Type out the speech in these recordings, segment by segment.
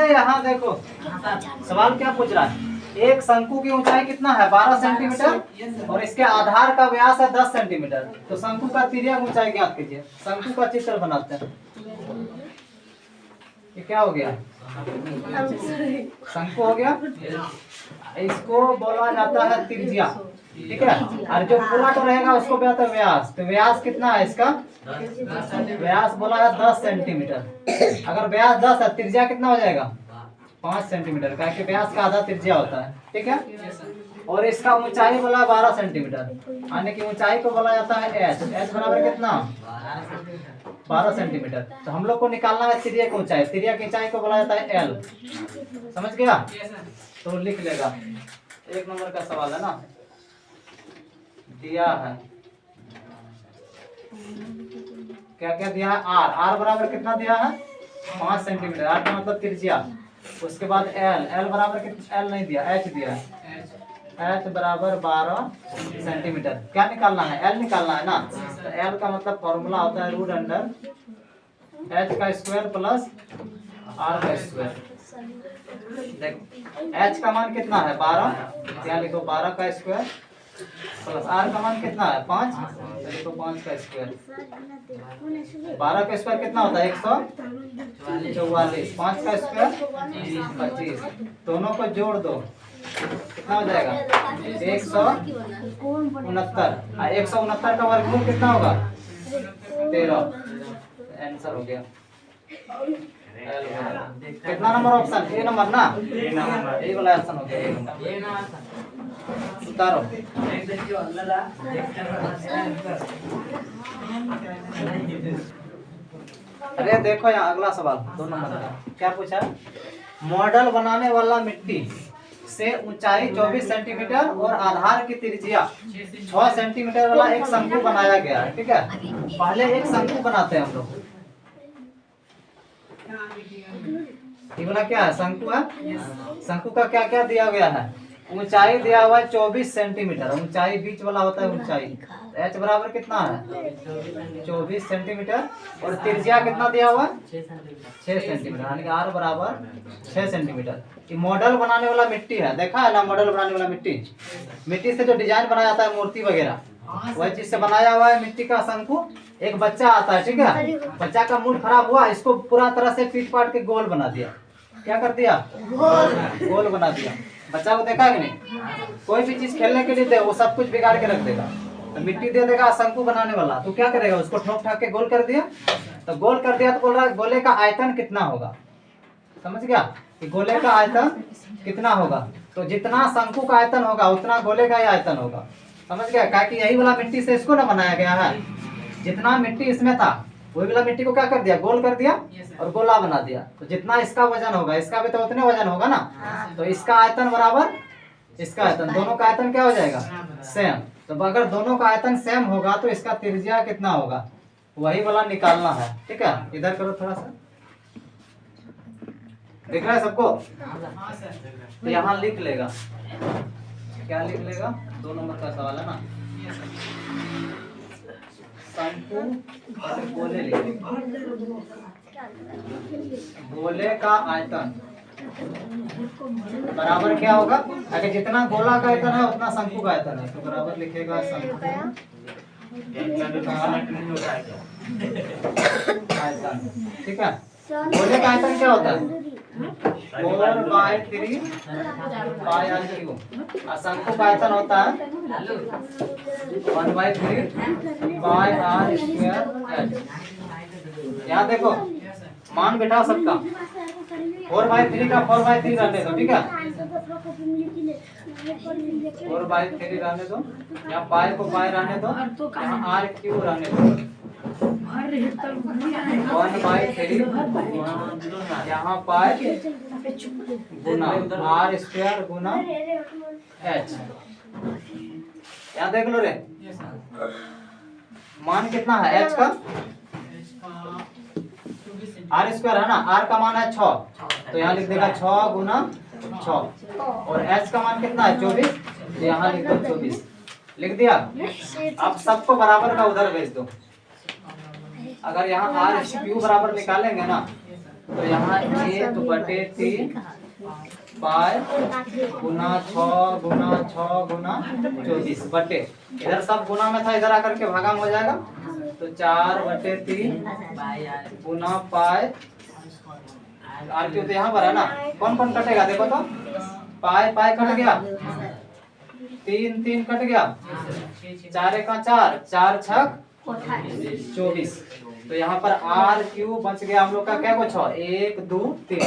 यहाँ देखो सवाल क्या पूछ रहा है। एक शंकु की ऊंचाई कितना है 12 सेंटीमीटर और इसके आधार का व्यास है 10 सेंटीमीटर। तो शंकु का तिर्यक ऊंचाई ज्ञात कीजिए। शंकु का चित्र बनाते हैं। ये क्या हो गया, शंकु हो गया। इसको बोला जाता है त्रिज्या, ठीक है। और जो पूरा तो रहेगा उसको कहते हैं व्यास। तो व्यास कितना है इसका, व्यास बोला है 10 सेंटीमीटर। अगर व्यास 10 है, त्रिज्या कितना हो जाएगा 5 सेंटीमीटर, क्योंकि व्यास का आधा त्रिज्या होता है, ठीक है। और इसका ऊंचाई बोला 12 सेंटीमीटर, यानी कि ऊंचाई को बोला जाता है एच। एच बराबर कितना 12 सेंटीमीटर। तो हम लोग को निकालना है तिर्यक ऊंचाई। तिर्यक ऊंचाई को बोला जाता है एल। समझ गया, तो लिख लेगा। 1 नंबर का सवाल है ना, दिया है क्या क्या दिया है, आर। आर बराबर कितना दिया है 5 सेंटीमीटर। आर का मतलब त्रिज्या। उसके बाद एल। एल बराबर कितना, एल नहीं दिया, एच दिया है। एच बराबर 12 सेंटीमीटर। क्या निकालना है, एल निकालना है ना। तो एल का मतलब फॉर्मूला होता है रूट अंडर एच का स्क्वायर प्लस आर का स्क्वायर। देखो एच का मान कितना है 12, यहाँ लिखो 12 का स्क्वायर प्लस आर का मान कितना है 5, तो लिखो 5 का स्क्वायर। 12 का स्क्वायर कितना होता है 144, 5 का स्क्वायर 25। दोनों को जोड़ दो, कितना हो जाएगा 169। 169 का वर्गमूल कितना होगा 13। आंसर हो गया। कितना नंबर ऑप्शन, ए नंबर ना, यही वाला ऑप्शन हो गया। उतारो। अरे देखो यहाँ अगला सवाल 2 नंबर का क्या पूछा। मॉडल बनाने वाला मिट्टी से ऊंचाई 24 सेंटीमीटर और आधार की त्रिज्या 6 सेंटीमीटर वाला एक शंकु बनाया गया है, ठीक है। पहले एक शंकु बनाते हैं हम लोग। ये वाला क्या है, शंकु है। शंकु का क्या क्या दिया गया है, ऊंचाई दिया हुआ है 24 सेंटीमीटर। ऊंचाई बीच वाला होता है ऊंचाई। एच बराबर कितना है 24 सेंटीमीटर और त्रिज्या कितना दिया हुआ है 6 सेंटीमीटर, यानी कि आर बराबर 6 सेंटीमीटर। ये मॉडल बनाने वाला मिट्टी है, देखा है ना मॉडल बनाने वाला मिट्टी। मिट्टी से जो डिजाइन बनाया जाता है मूर्ति वगैरह, वही चीज से बनाया हुआ है मिट्टी का शंकु। एक बच्चा आता है, ठीक है। बच्चा का मूड खराब हुआ, इसको पूरा तरह से पीट पाट के गोल बना दिया। क्या कर दिया, गोल बना दिया। बच्चा को देखा कि नहीं, कोई भी चीज खेलने के लिए दे वो सब कुछ बिगाड़ के रख देगा। तो मिट्टी दे देगा शंकु बनाने वाला, तो क्या करेगा उसको ठोक ठाक के गोल कर दिया। तो गोल कर दिया तो बोल रहा है गोले का आयतन कितना होगा। समझ गया कि गोले का आयतन कितना होगा। तो जितना शंकु का आयतन होगा उतना गोले का ही आयतन होगा। समझ गया, क्या कि यही वाला मिट्टी से इसको ना बनाया गया है। जितना मिट्टी इसमें था वही वाला मिट्टी को क्या कर दिया, गोल कर दिया और गोला बना दिया। तो जितना इसका वजन होगा इसका भी तो उतने वजन होगा ना। तो इसका आयतन बराबर इसका आयतन, दोनों का आयतन क्या हो जाएगा सेम। तो अगर दोनों का आयतन सेम होगा तो इसका त्रिज्या कितना होगा, वही वाला निकालना है, ठीक है। इधर करो थोड़ा सा, दिख रहा है सबको। तो यहाँ लिख लेगा, क्या लिख लेगा 2 नंबर का सवाल है ना। शंकु और गोले लिखेंगे। गोले का आयतन बराबर क्या होगा, अगर जितना गोला का आयतन है उतना शंकु का आयतन है। तो बराबर लिखेगा शंकु आयतन, ठीक है। गोले का आयतन क्या होता है 4/3 पाई आर क्यूब। और शंकु का आयतन होता है 1/3 पाई आर स्क्वायर एच। यहाँ देखो मान बैठा सबका 4/3 का 4/3 रहने दो, ठीक है। 4/3 रहने दो, यहाँ पाई को पाई रहने दो, यहाँ आर क्यूब रहने दो। 1/3 यहाँ पाई गुना आर स्क्वायर गुना एच। यहाँ देख लो रे मान कितना है एच का, आर स्क्वायर है ना। आर का मान है 6, तो यहाँ लिख देगा 6 गुना 6। और एच का मान कितना है 24, तो यहाँ लिख दो 24। लिख दिया। अब सबको बराबर का उधर भेज दो। अगर यहाँ आर क्यू बराबर निकालेंगे ना तो यहाँ 1/3 पाई गुना 6 गुना 6 गुना 24 बटे, इधर सब गुना में था, इधर आकर के भागाम हो जाएगा तो 4/3 गुना पाई आर क्यू तो यहाँ पर है ना, कौन कौन कटेगा देखो तो, पाई पाई कट गया, 3 3 कट गया, 4 एका 4, 4 छक 24। तो यहाँ पर आर क्यू बच गया हम लोग का क्या को 6, 1 2 3,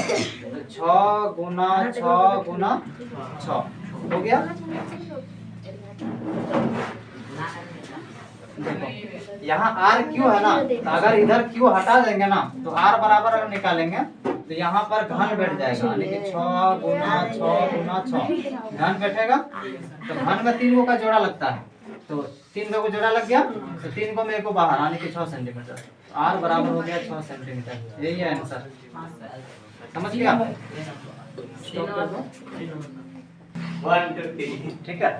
तो 6 गुना 6 गुना 6 हो गया। देखो यहाँ आर क्यू है ना, तो अगर इधर क्यू हटा देंगे ना तो आर बराबर अगर निकालेंगे तो यहाँ पर घन बैठ जाएगा, यानी कि 6 गुना 6 गुना 6 घन बैठेगा। तो घन में 3 का जोड़ा लगता है, तो 3 को जोड़ा लग गया तो 3 को में को बाहर, यानी कि 6 सेंटीमीटर। आर बराबर हो गया 6 सेंटीमीटर। यही है आंसर, समझ गया। 1 2 3 ठीक है।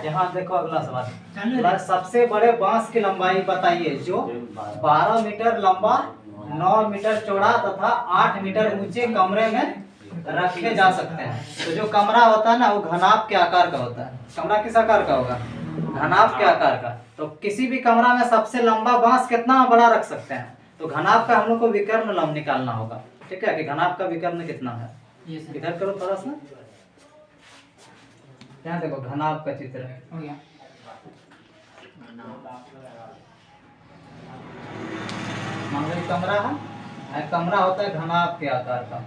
यहाँ देखो अगला सवाल, सबसे बड़े बांस की लंबाई बताइए जो 12 मीटर लंबा, 9 मीटर चौड़ा तथा 8 मीटर ऊंचे कमरे में रखे जा सकते हैं। तो जो कमरा होता है ना वो घनाभ के आकार का होता है। कमरा किस आकार का होगा? घनाभ के आकार का। तो किसी भी कमरा में सबसे लंबा बांस कितना बड़ा रख सकते हैं, तो घनाभ का हम लोग को विकर्ण लंब निकालना होगा। ठीक है, कि घनाभ का विकर्ण कितना है। इधर करो थोड़ा सा, यहाँ देखो घनाभ का चित्र हो गया। मान लो कमरा है, कमरा होता है घनाभ के आकार का,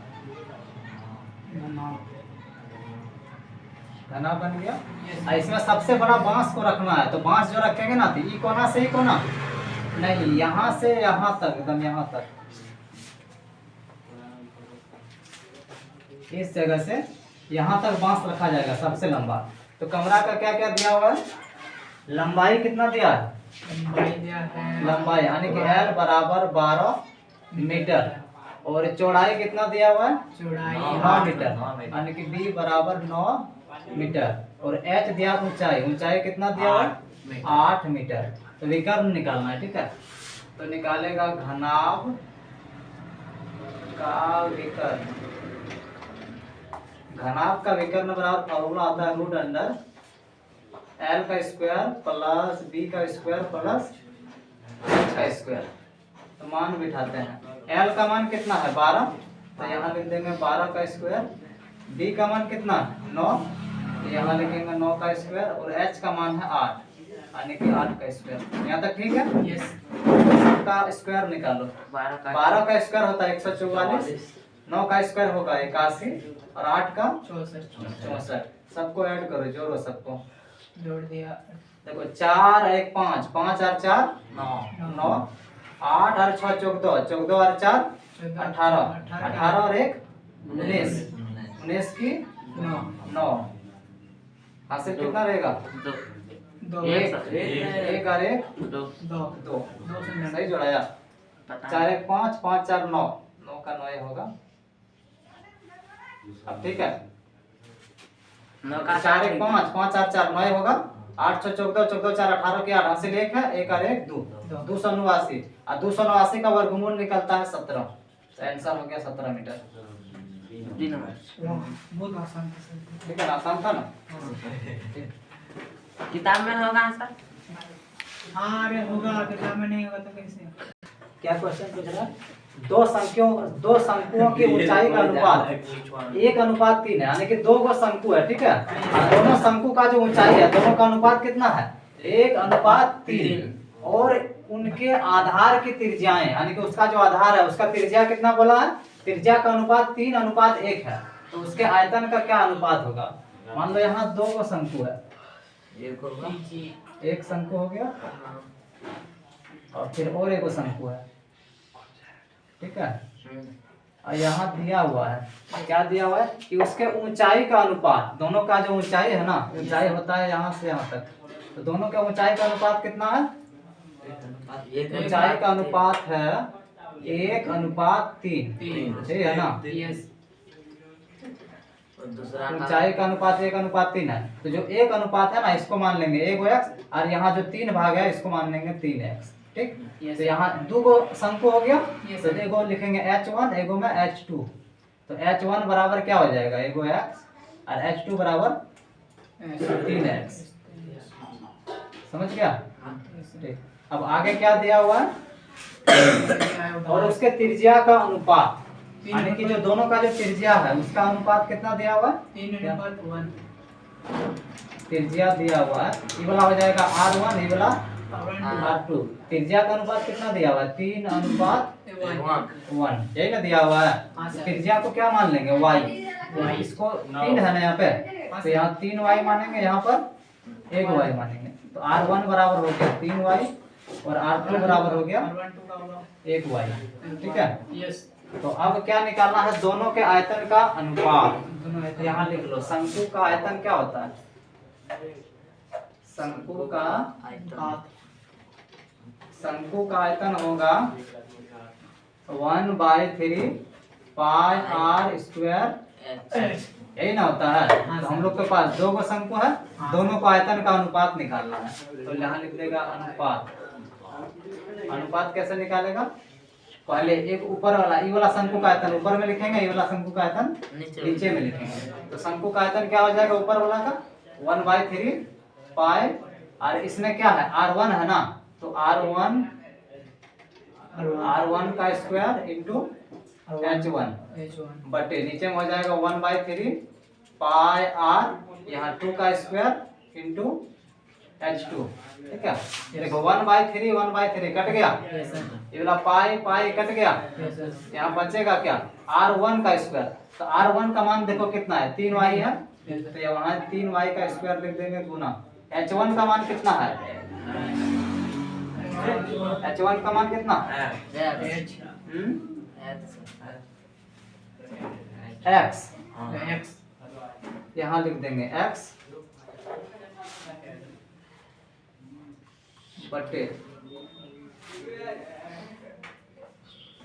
घनाभ बन गया। इसमें सबसे बड़ा बांस को रखना है, तो बांस जो रखेंगे ना, तो ई कोना से ई कोना नहीं, यहाँ से यहाँ तक, एकदम यहाँ तक, इस जगह से यहाँ तक बांस रखा जाएगा सबसे लंबा। तो कमरा का क्या क्या दिया हुआ है? लंबाई कितना दिया है? लंबाई यानी कि L बराबर 12 मीटर, और चौड़ाई कितना दिया हुआ है? 9 मीटर, यानी कि B बराबर 9 मीटर, और H दिया ऊंचाई, ऊंचाई कितना दिया हुआ है? 8 मीटर। तो विकर्ण निकालना है। ठीक है, तो निकालेगा घनाभ का विकर्ण। घनाभ का विकर्ण बराबर फॉर्मूला आता है रूट अंडर L का स्क्वायर प्लस B का स्क्वायर प्लस H का स्क्वायर। तो मान बिठाते हैं। L का मान कितना है? 12, तो यहाँ लिख देंगे 12 का स्क्वायर। B का मान कितना? 9, तो यहाँ लिखेंगे 9 का स्क्वायर, और H का मान है 8, यानी कि 8 का स्क्वायर। यहाँ तक ठीक है? यस। का स्क्वायर निकालो। 12 का स्क्वायर होता है 144, 9 का स्क्वायर होगा 81, और 8 का 64। सबको ऐड करो, जोड़ो सबको, जोड़ दिया। देखो 4 1 5, 5 और 4 9, 8 और 6 14, 14 और 4 18, 18 और 1 19, 19 की 9। हासिल कितना रहेगा? 2, 1 और 1 2, सही जोड़ाया। 4 1 5, 5 4 9, 9 का 9 होगा। अब ठीक है, 4 1 5, 5 4 4 9 होगा। 8 6 14, 14 4 18 के 8, हासिल 1 है, 1 और 1 2, 289, और 289 का वर्गमूल निकलता है 17। तो आंसर हो गया 17 मीटर। बहुत आसान था। ठीक है, आसान था ना? किताब में होगा आंसर? हाँ अरे होगा, किताब में नहीं होगा तो कैसे? क्या क्वेश्चन पूछ रहा है? दो शंकुओं की ऊंचाई का अनुपात 1:3 है, यानी कि 2 शंकु है। ठीक है, दोनों शंकु का जो ऊंचाई है, दोनों का अनुपात कितना है? 1:3, और उनके आधार की त्रिज्याएं, यानी कि उसका जो आधार है उसका त्रिज्या कितना बोला है? त्रिज्या का अनुपात 3:1 है। तो उसके आयतन का क्या अनुपात होगा? मान लो यहाँ 2 शंकु है, एक शंकु हो गया, और फिर और एक शंकु है। ठीक है, और यहाँ दिया हुआ है, क्या दिया हुआ है कि उसके ऊंचाई का अनुपात, दोनों का जो ऊंचाई है ना, ऊंचाई होता है यहाँ से यहाँ तक, तो दोनों का ऊंचाई का अनुपात कितना है? ऊंचाई का अनुपात है 1:3, ठीक है ना? दूसरा ऊंचाई का अनुपात 1:3 है, तो जो 1 अनुपात है ना इसको मान लेंगे 1x, और यहाँ जो 3 भाग है इसको मान लेंगे 3x। ठीक, तो यहाँ दो गो शंकु हो गया, तो एगो लिखेंगे h1, एगो में h2। तो h1 बराबर क्या हो जाएगा, एगो x, और h2 बराबर 3x। समझ गया? ठीक, अब आगे क्या दिया हुआ है, और उसके त्रिज्या का अनुपात, यानी कि जो दोनों का जो त्रिज्या है उसका अनुपात कितना दिया हुआ है, 3:1। त्रिज्या दिया हुआ है, ये वाला हो जाएगा r1, ये वाला R1 r2। त्रिज्या का अनुपात कितना दिया हुआ है, 3:1, यही ना दिया हुआ हाँ है। सर। त्रिज्या को क्या मान लेंगे, y, इसको 3 है ना यहाँ पे, तो यहाँ 3y मानेंगे, यहाँ पर 1y मानेंगे। तो r1 बराबर हो गया 3y, और r2 बराबर हो गया R12 का होगा 1y। ठीक है, यस। तो अब क्या निकालना है, दोनों के आयतन का अनुपात। दोनों है तो यहाँ लिख लो, शंकु का आयतन क्या होता है, शंकु का आयतन होगा 1/3 पाई r स्क्वायर, यही ना होता है। तो हम लोग के पास दो गो शंकु है, दोनों को आयतन का अनुपात निकालना है। तो यहाँ लिख देगा अनुपात। अनुपात कैसे निकालेगा, पहले एक ऊपर वाला, ये वाला शंकु का आयतन ऊपर में लिखेंगे, ये वाला शंकु का आयतन नीचे में लिखेंगे। तो शंकु का आयतन क्या हो जाएगा, ऊपर वाला का 1/3 पाई, और इसमें क्या है r1 है ना, तो r1 का स्क्वायर इंटू h1 बटे नीचे में हो जाएगा 1/3 पाई r, यहाँ 2 का स्क्वायर इंटू h2। ठीक है, देखो 1/3 कट गया, ये वाला पाई पाई कट गया, यहाँ बचेगा क्या, r1 का स्क्वायर। तो r1 का मान देखो कितना है, 3y है, तो यहाँ 3y का स्क्वायर लिख देंगे गुना h1 का मान कितना है, h1 का मान कितना, x, यहाँ लिख देंगे x बटे,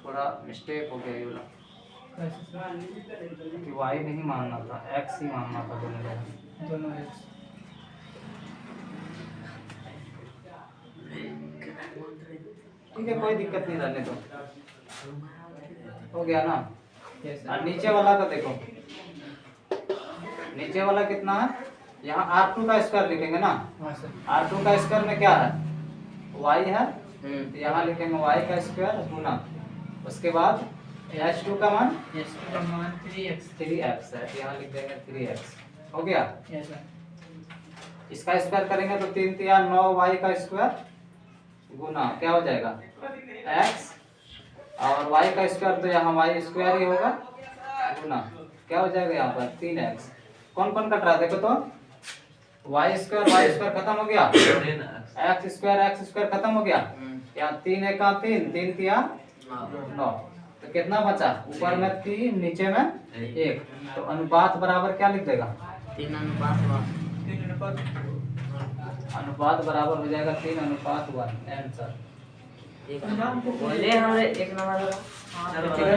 थोड़ा मिस्टेक हो गया ये वाला, कि y नहीं मानना था, x ही मानना था दोनों जगह। दोनों है। ठीक है, कोई दिक्कत नहीं, रहने दो, हो गया ना। यस और नीचे वाला का देखो, नीचे वाला कितना है, यहाँ r2 का स्क्वायर लिखेंगे ना, हाँ सर। r2 का स्क्वायर में क्या है, y है, तो यहाँ लिखेंगे y का स्क्वायर गुना, उसके बाद h2 का मान यस का मान 3x 3x है, यहाँ लिख देंगे 3x। हो गया, यस सर। इसका स्क्वायर करेंगे तो 3 3 9y का स्क्वायर गुना क्या हो जाएगा x, और y का स्क्वायर तो यहाँ y स्क्वायर ही होगा गुना क्या हो जाएगा यहाँ पर 3x। कौन कौन कट रहा है देखो तो, y स्क्वायर खत्म हो गया, x स्क्वायर खत्म हो गया, यहाँ 3 1 का 3 3 3 9, तो कितना बचा, ऊपर में 3 नीचे में 1, तो अनुपात बराबर क्या लिख देगा, 3 अनुपात 3 अनुपात बराबर हो जाएगा 3:1। आंसर बोले हमरे 1 नंबर हाँ, ठीक है।